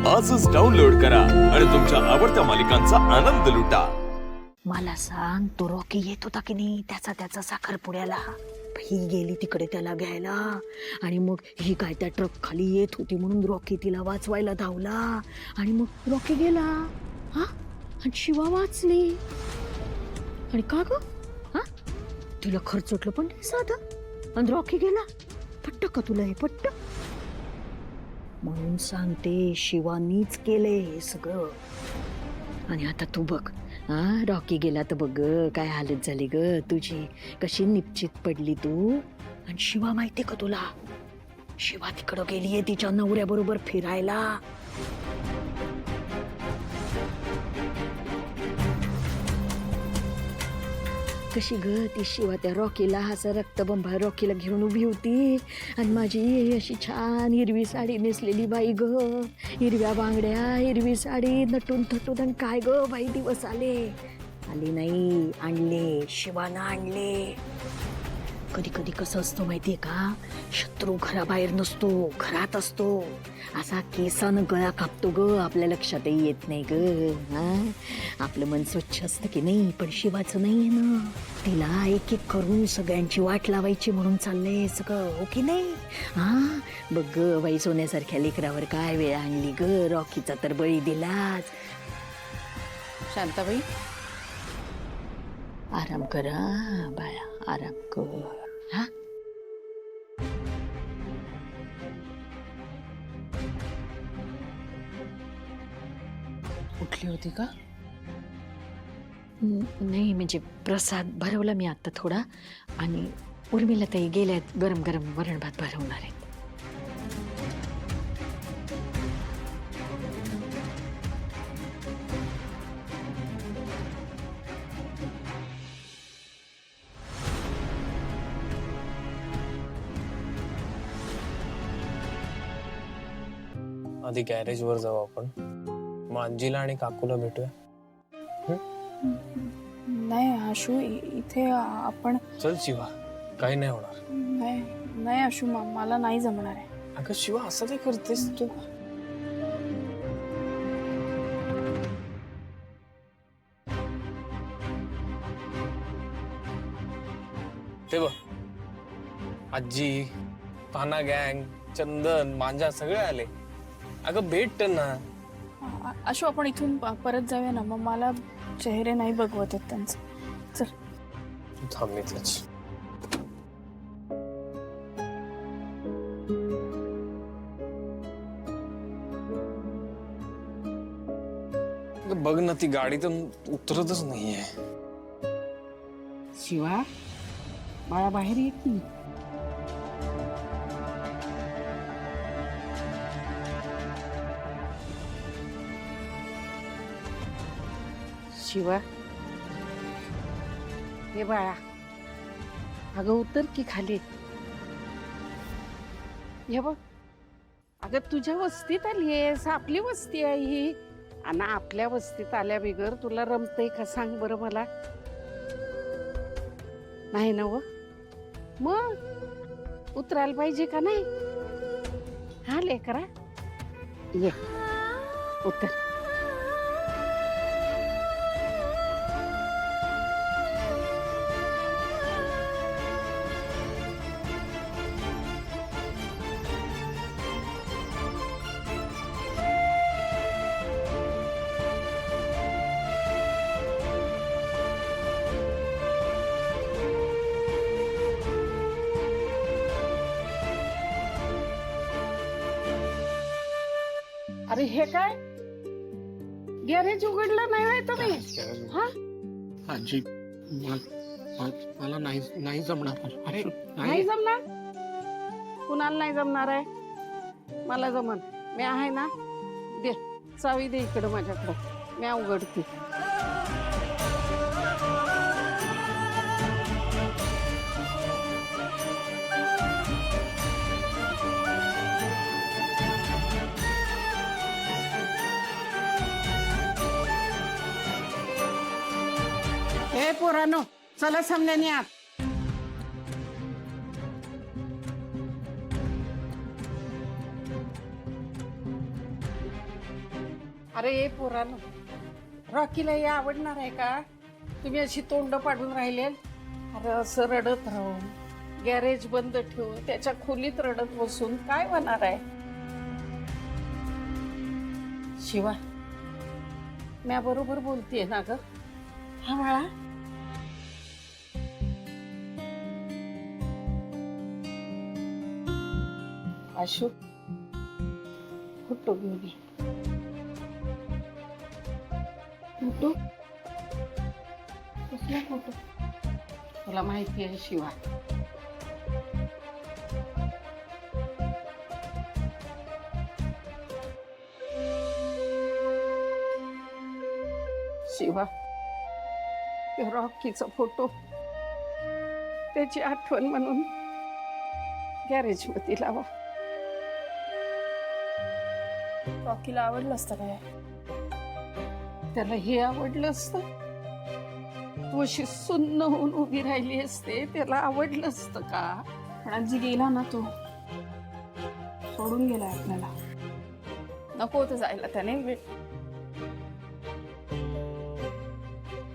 आजच डाउनलोड करा आणि तुमच्या आवडत्या मालिकांचा आनंद लुटा। मला सांग, तो रॉकी येत होता की नाही त्याचा साखरपुड्याला? ही गेली तिकडे त्याला घ्यायला आणि मग ही काय त्या ट्रक खाली येत होती म्हणून रॉकी तिला वाचवायला धावला आणि मग रॉकी गेला हा आणि शिवा वाचली। आणि का ग हा तिला खर्चटलं पण नाही साधं आणि रॉकी गेला। पट्ट का तुला हे पट्ट? म्हणून सांगते, शिवानीच केले हे सगळं। आणि आता तू बघ, हा रॉकी गेला तर बघ काय हालत झाली ग तुझी, कशी निश्चित पडली तू। आणि शिवा माहिती का तुला, शिवा तिकडं गेलीये तिच्या नवऱ्याबरोबर फिरायला। कशी ग ती शिवा त्या रॉकीला असं रक्तबंबाळ रॉकीला घेऊन उभी होती आणि माझी अशी छान हिरवी साडी नेसलेली बाई ग, हिरव्या बांगड्या हिरवी साडी नटून थटून। आणि काय ग बाई दिवस आले नाही, आणले शिवानं आणले। कधी कधी कसं असतं माहितीये का, शत्रू घराबाहेर नसतो घरात असतो, असा केसानं गळा कापतो ग, आपल्या लक्षातही येत नाही ग। हा आपलं मन स्वच्छ असतं की नाही, पण शिवाचं नाहीये ना, तिला एक एक करून सगळ्यांची वाट लावायची म्हणून चाललंय सगळं, हो की नाही? हा बघ ग बाई, सोन्यासारख्या लेकरावर काय वेळ आणली ग, रॉकीचा तर बळी दिलाच। शांताबाई, आराम कर हा बाळा, आराम कर हा। उठली होती का? नाही म्हणजे प्रसाद भरवला मी आता थोडा, आणि उर्मिला ताई गेल्यात गरम गरम वरण भात भरवणार आहेत। आधी गॅरेज वर जाऊ आपण, मग अंजीला आणि काकूला भेटूया। नाही आशू, इथे आपण चल शिवा, काही नाही होणार। नाही आशू, मला नाही जमणार आहे। अगं शिवा, असं काय करतेस तू? ते बघ, आजी, काना गँग, चंदन, मांजा सगळे आले। अगं भेट ना। आशू, आपण इथून परत जाऊया ना, मग मला चेहरे नाही बघवत आहेत त्यांचे। चल थांब इथेच। बघ ना, ती गाडी तर उतरतच नाहीये। शिवा, बाळा बाहेर ये की। शिवा, हे बाळा, अगं उतर की खाली। हे बघ, अगं तुझ्या वस्तीत आलीयस, आपली वस्ती आहे ही, आणि आपल्या वस्तीत आल्या बिगर तुला रमतय का सांग बरं मला? नाही ना व, मग उतरायला पाहिजे का नाही? हा लेकरा, ये उतर। अरे हे काय, गॅरेज उघडलं नाही होय तुम्ही? हा आजी, मला नाही जमणार। अरे नाही जमणार? कुणाला नाही जमणार आहे? मला जमन, मी आहे ना। दे चावी, दे इकडं माझ्याकडं, मी उघडते। हे पोरानो, चला सामन्याने आत। अरे पोरानो, रॉकीला हे आवडणार आहे का? तुम्ही अशी तोंड पाडून राहिले. अरे असं रडत राहून गॅरेज बंद ठेवून त्याच्या खोलीत रडत बसून काय होणार आहे? शिवा, म्या बरोबर बोलतेय ना ग? हा बाळा, आशू फोटो घेऊन ये. फोटो कसला फोटो? तुला माहिती आहे शिवा, शिवा ते रॉकीचा फोटो त्याची आठवण म्हणून गॅरेज मध्ये लावा. रॉकीला आवडलं असतं काय? त्याला हे आवडलं असतं? तू अशी सुन्न होऊन उभी राहिली असते, त्याला आवडलं असतं का? पण आजी गेला ना तो, सोडून गेला आपल्याला. नको होतं जायला त्याने.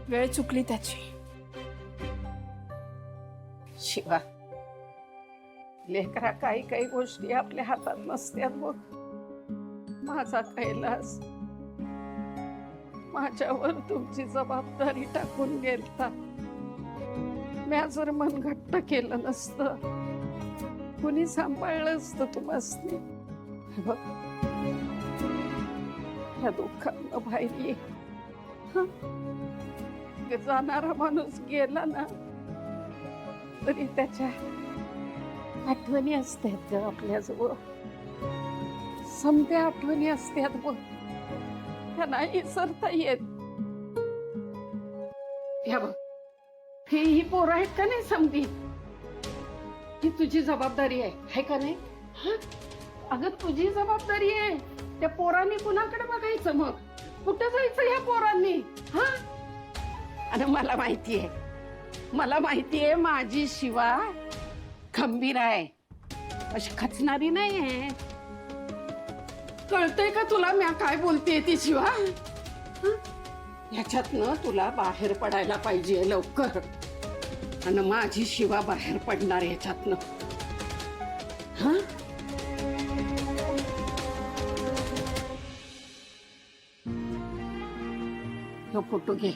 वेळ चुकली त्याची. शिवा, लेकरा काही काही गोष्टी आपल्या हातात नसत्यात बघ. माझा कैलास माझ्यावर तुमची जबाबदारी टाकून गेलता. म्या जर मन घट्ट केलं नसतं, कुणी सांभाळलं असतं तुम्हासनी. बघ, ह्या दुःखानं बाहेर ये. जाणारा माणूस गेला ना तरी त्याच्या आठवणी असतात ग आपल्याजवळ. समत्या आठवणी असतात बघ, त्या नाही विसरता येत. ह्या बघ, ही पोरं आहेत का नाही समधी, ही तुझी जबाबदारी आहे का नाही? हा, अगं तुझी जबाबदारी आहे. त्या पोरांनी कुणाकडे बघायचं? मग कुठं जायचं ह्या पोरांनी? हा, आणि मला माहितीये माझी शिवा खंबीर आहे, अशी खचणारी नाहीये. कळतंय का तुला म्या काय बोलतेय ती शिवा? ह्याच्यातनं तुला बाहेर पडायला पाहिजे लवकर, आणि माझी शिवा बाहेर पडणार ह्याच्यातनं. हा, तो फोटो घे.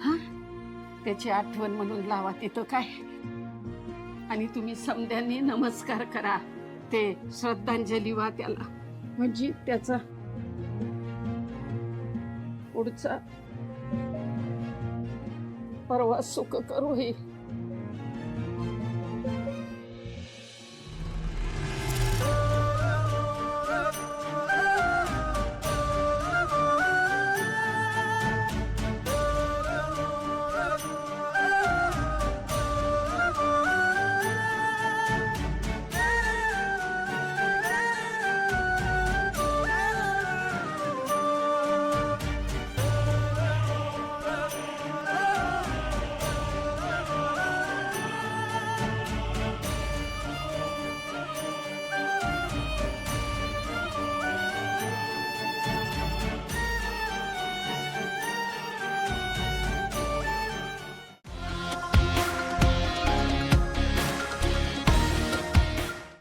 हा, त्याची आठवण म्हणून लावा तिथं काय, आणि तुम्ही समद्यांनी नमस्कार करा. ते श्रद्धांजली वा त्याला, म्हणजे त्याचा पुढचा परवा सुखकर होईल.